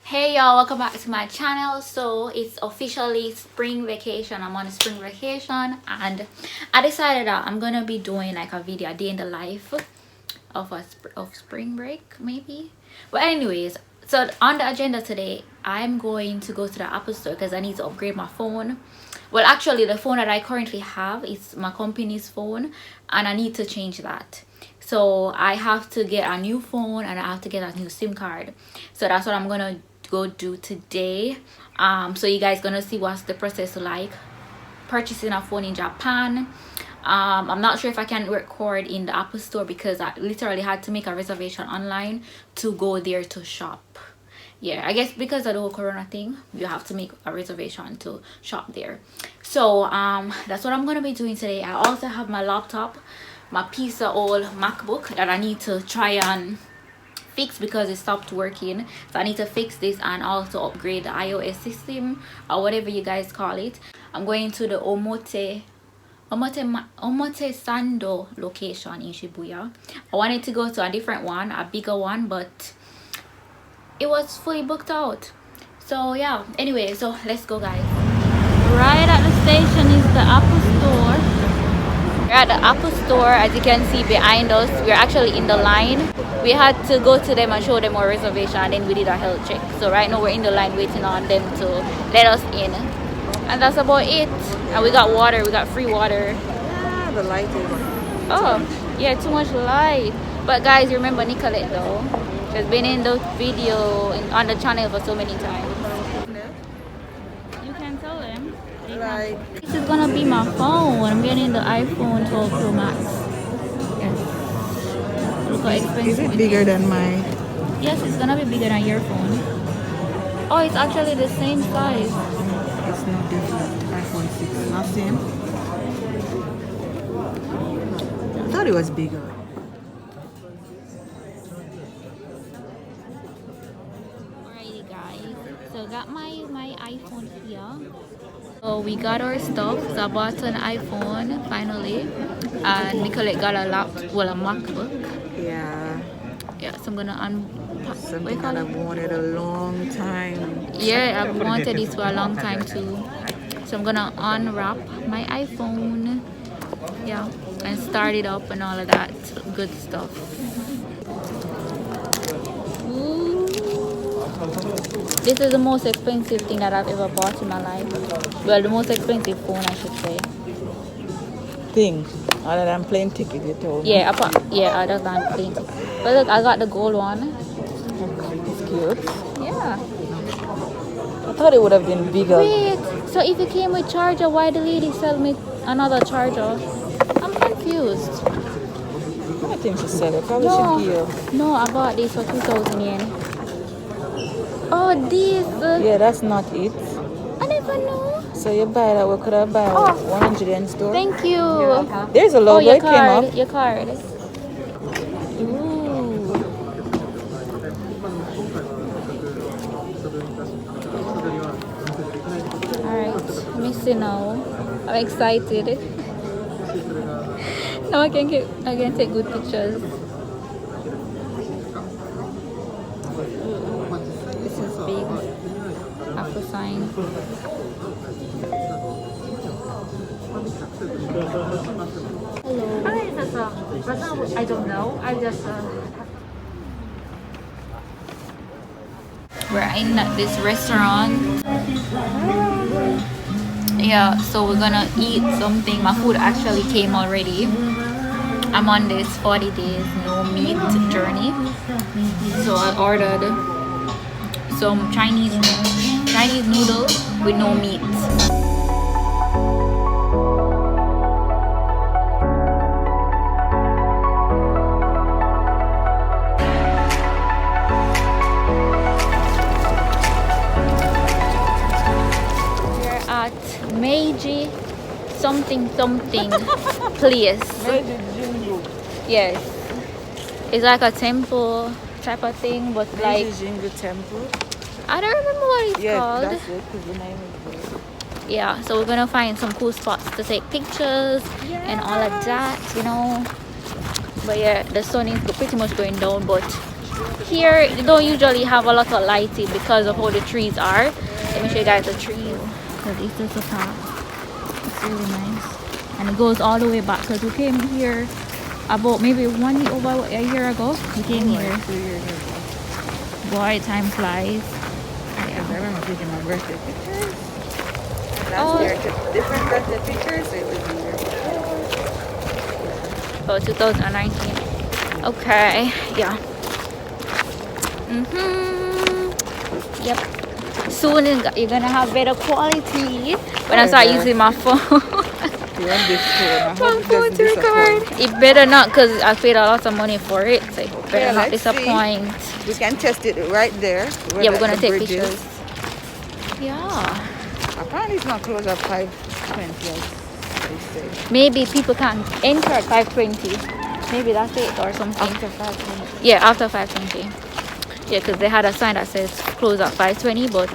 Hey y'all, welcome back to my channel. So it's officially spring vacation. I'm on a spring vacation and I decided that I'm gonna be doing like a video, a day in the life of spring break maybe. But anyways, so on the agenda today, I'm going to go to the Apple store because I need to upgrade my phone. Well, actually the phone that I currently have is my company's phone and I need to change that. So I have to get a new phone and I have to get a new SIM card. So that's what I'm gonna go do today. So you guys gonna see what's the process like purchasing a phone in Japan. I'm not sure if I can record in the Apple store because I literally had to make a reservation online to go there to shop. Yeah, I guess because of the whole corona thing, you have to make a reservation to shop there. So that's what I'm gonna be doing today. I also have my laptop, my piece of old MacBook that I need to try and fix because it stopped working. So I need to fix this and also upgrade the iOS system or whatever you guys call it. I'm going to the Omote Sando location in Shibuya. I wanted to go to a different one, a bigger one, but it was fully booked out. So yeah, anyway, so let's go guys. Right at the station is the Apple store. We're at the Apple store. As you can see behind us, we're actually in the line. We had to go to them and show them our reservation and then we did a health check. So right now we're in the line waiting on them to let us in. And that's about it. And we got water, we got free water. Yeah, the light is... Oh, yeah, too much light. But guys, you remember Nicolette though? She's been in the video on the channel for so many times. You can tell them. Like... This is gonna be my phone. I'm getting the iPhone 12 Pro Max. Yes. Look how expensive. Is it bigger than mine? Yes, it's gonna be bigger than your phone. Oh, it's actually the same size. It's no different. iPhone 6, not same. I thought it was bigger. Alrighty guys, so got my iPhone here. So we got our stuff. So I bought an iPhone finally, and Nicolette got a MacBook. Yeah. Yeah, so I'm gonna unpack. Something that I've wanted a long time. Yeah, I've wanted this for a long time too. So I'm gonna unwrap my iPhone. Yeah, and start it up and all of that good stuff. Ooh. This is the most expensive thing that I've ever bought in my life. Well, the most expensive phone, I should say. Thing. Other than plane ticket, you told me. Yeah, other than plane ticket. But look, I got the gold one. It's cute. Yeah. I thought it would have been bigger. Wait, so if it came with charger, why the lady sell me another charger? I'm confused. I think she said it. Probably should give. No, I bought this for 2,000 yen. Oh, this. Yeah, that's not it. I never know. So you buy that, we could have buy 100 yen store. Thank you. There's a logo, your it card, came up. Your card. Ooh. Alright, let me see now. I'm excited. Now I can take good pictures. This is big. Apple sign. Hello. I don't know. I just We're in this restaurant. Yeah, so we're gonna eat something. My food actually came already. I'm on this 40 days no meat journey. So I ordered some Chinese noodles with no meat. Meiji something place. Meiji Jingu. Yes, it's like a temple type of thing, but like Meiji Jingu temple. I don't remember what it's called. That's it, because the name is there. Yeah, so we're gonna find some cool spots to take pictures and all of that, you know. But yeah, the sun is pretty much going down, but here they don't usually have a lot of lighting because of how the trees are. Let me show you guys the trees. So this is the path. It's really nice, and it goes all the way back because we came here about maybe over a year ago. We came here. 2 years ago. Boy, time flies. I remember taking my birthday pictures. Oh. Last year, different birthday pictures. It was weird. Oh, 2019. Okay, yeah. Yep. Soon you're gonna have better quality when I start using my phone. You want this phone? I My hope it phone doesn't to record. disappoint. It better not, because I paid a lot of money for it. So it better Yeah, not let's see. disappoint. We can test it right there. Yeah, we're gonna take pictures. Yeah. Apparently it's not closed at 5:20 as they say. Maybe people can enter at 5:20. Maybe that's it or something. After 5:20. Yeah, after 5:20. Yeah, because they had a sign that says close at 5:20, but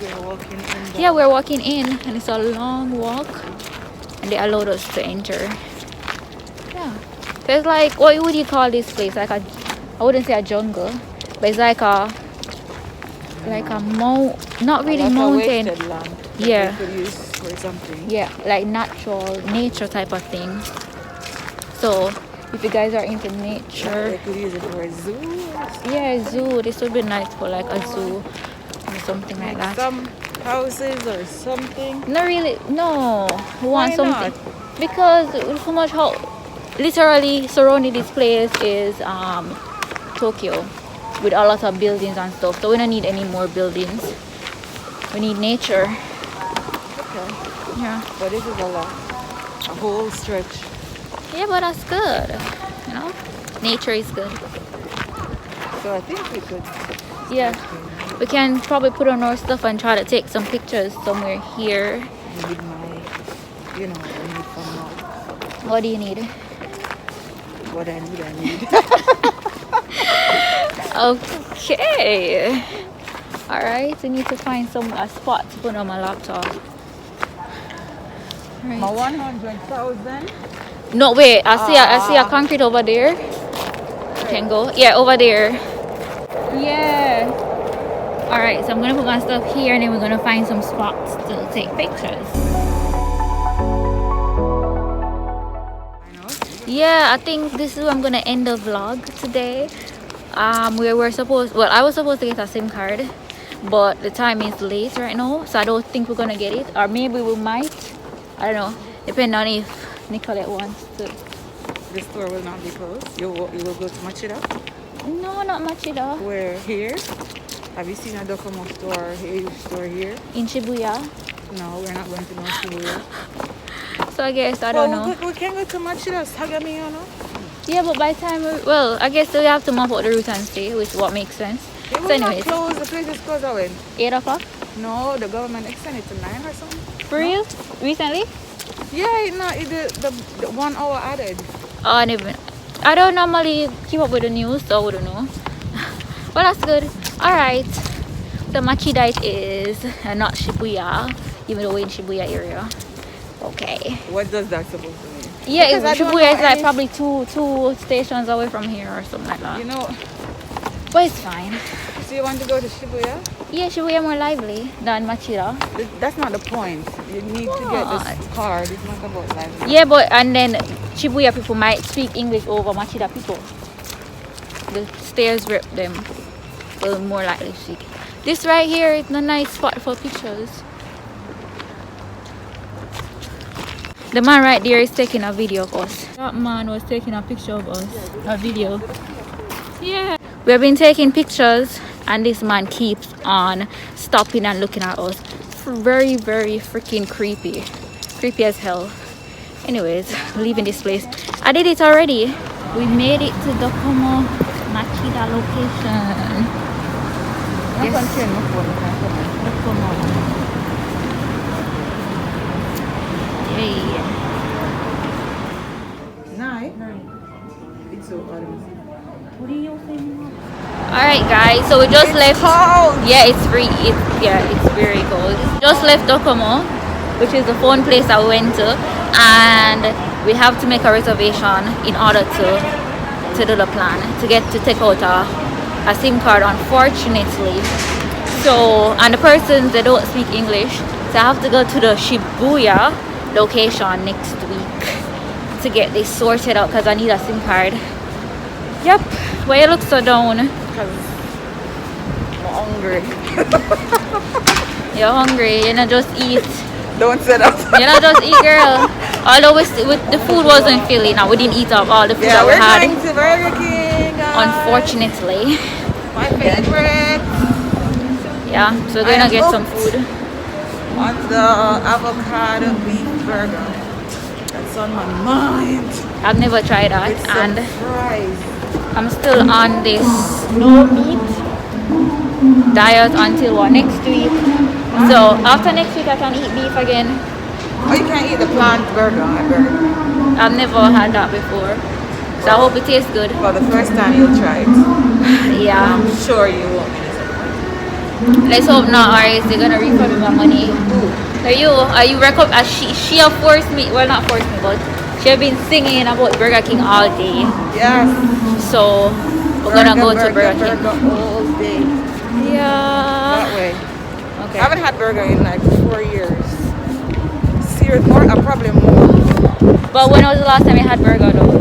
We're walking in the yeah, we're walking in and it's a long walk and they allowed us to enter. Yeah. So it's like, what would you call this place? Like I wouldn't say a jungle, but it's like a not really mountain. wasted land that Yeah. we could use for something. Yeah, like natural nature type of thing. So if you guys are into nature, They could use it for a zoo. yeah, zoo. This would be nice for like a zoo or something like that. Some houses or something. Not really. No, we want Why something not? because so much how literally surrounding this place is Tokyo with a lot of buildings and stuff. So we don't need any more buildings. We need nature. Okay. Yeah. But this is a lot. A whole stretch. Yeah, but that's good. You know, nature is good. So I think we could. Yeah. We can probably put on our stuff and try to take some pictures somewhere here. I need my, I need some more. What do you need? What I need. Okay. Alright, we need to find a spot to put on my laptop. My Right. 100,000. No, wait, I see a concrete over there. You can go. Yeah, over there. Yeah. Alright, so I'm gonna put my stuff here and then we're gonna find some spots to take pictures. Yeah, I think this is where I'm gonna end the vlog today. I was supposed to get a SIM card, but the time is late right now, so I don't think we're gonna get it, or maybe we might. I don't know, depending on if Nicolette wants to. The store will not be closed. You will go to Machida? No, not Machida. Where? Here? Have you seen a Docomo store here? In Shibuya. No, we're not going to no Shibuya. So I guess I don't know. We can go to Machida, Sagami, Yeah, but by the time I guess we have to map out the route and stay, which what makes sense. It So will not anyways, close. The place is closed at when? 8 o'clock. No, the government extended to 9 or something. For real? Recently? Yeah, the 1 hour added. Oh, I don't normally keep up with the news, so I wouldn't know. But that's good. Alright. So Machida it is, and not Shibuya, even though we're in Shibuya area. Okay. What does that supposed to mean? Yeah, Because I don't Shibuya is know like any- probably two stations away from here or something like that. You know, But it's fine. so you want to go to Shibuya? Yeah, Shibuya more lively than Machida. That's not the point. You need to get What? this card. It's not about life. Yeah, but and then Shibuya people might speak English over Machida people. The stairs rip them. Will more likely speak. This right here is a nice spot for pictures. The man right there is taking a video of us. That man was taking a picture of us. A video. Yeah. We have been taking pictures and this man keeps on stopping and looking at us. Very, very freaking creepy. Creepy as hell. Anyways, leaving this place. I did it already. We made it to Docomo Machida location. Yes. Docomo. Yeah. It's so Alright guys, so we just left. cold. Yeah, it's free. It's very cold. Just left Docomo, which is the phone place I went to, and we have to make a reservation in order to to do the plan to take out a SIM card, unfortunately. So, and the persons, they don't speak English, so I have to go to the Shibuya location next week to get this sorted out because I need a SIM card. Yep. Why you look so down? Because I'm hungry. You're hungry, you know, just eat. Don't say that. You know, just eat, girl. Although the food wasn't filling, now we didn't eat up all the food that we we're had. going to Burger King, guys. Unfortunately. My favorite. Yeah, so we're gonna get some food. On the avocado beef burger. That's on my mind. I've never tried that, With some and fries. I'm still on this no meat diet until next week. So after next week I can eat beef again. Oh, you can't eat the plant burger. I've never had that before, so I hope it tastes good. For the first time you'll try it. Yeah, I'm sure you won't be disappointed. let's hope not, or else they're gonna refund me my money. Are you she have forced me, well, not forced me, but she have been singing about Burger King all day. Yes. So we're gonna go to Burger King. Burger all day. Yeah. That way. Okay. I haven't had burger in like 4 years. Serious, probably more. But when was the last time you had burger though?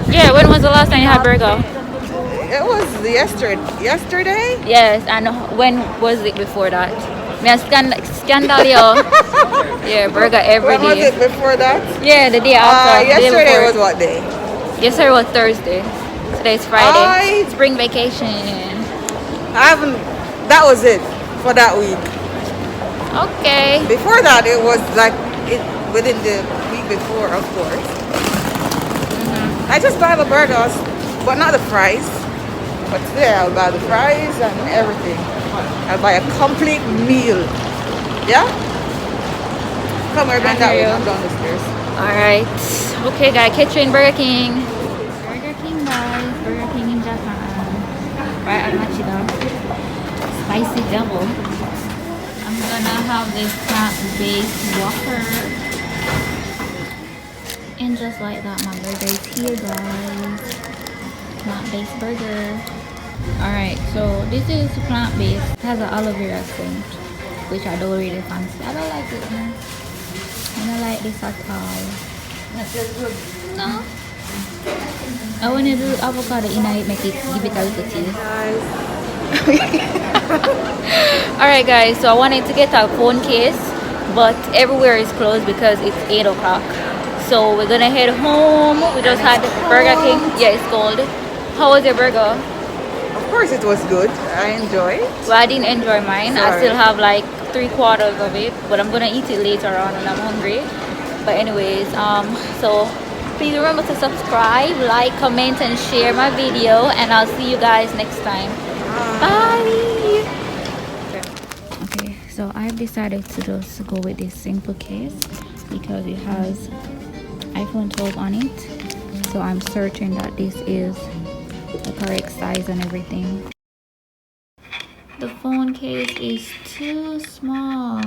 Yeah, when was the last time you had burger? It was yesterday? Yes, and when was it before that? Me a scandal yo. Yeah, burger every When was day. it before that? Yeah, the day after. The day Yesterday before. was what day? Yesterday was Thursday. Today's Friday. I- Spring vacation. That was it for that week. Okay. Before that, it was like within the week before, of course. I just buy the burgers, but not the fries. But today I'll buy the fries and everything. I'll buy a complete meal. Yeah? Come here, bend that way. I'm down the stairs. Alright. Okay guys, catch you in Burger King. Burger King guys. Burger King in Japan. Right at Machida. Spicy double. I'm gonna have this plant-based Whopper. And just like that, my burger is here guys. Plant-based burger. Alright, so this is plant-based. It has an aloe vera scent, which I don't really fancy. I don't like it, man. I don't like this at all. No. I want to do avocado in it, make it, give it a little taste. Alright guys, so I wanted to get a phone case, but everywhere is closed because it's 8 o'clock. So we're gonna head home. We just had Burger King. Yeah, it's cold. How was your burger? Of course it was good. I enjoyed it. Well, I didn't enjoy mine. I Sorry. still have like 3/4 of it, but I'm gonna eat it later on when I'm hungry. But anyways, so please remember to subscribe, like, comment, and share my video, and I'll see you guys next time. Bye. Okay, so I've decided to just go with this simple case because it has iPhone 12 on it. So I'm certain that this is the correct size and everything. The phone case is too small.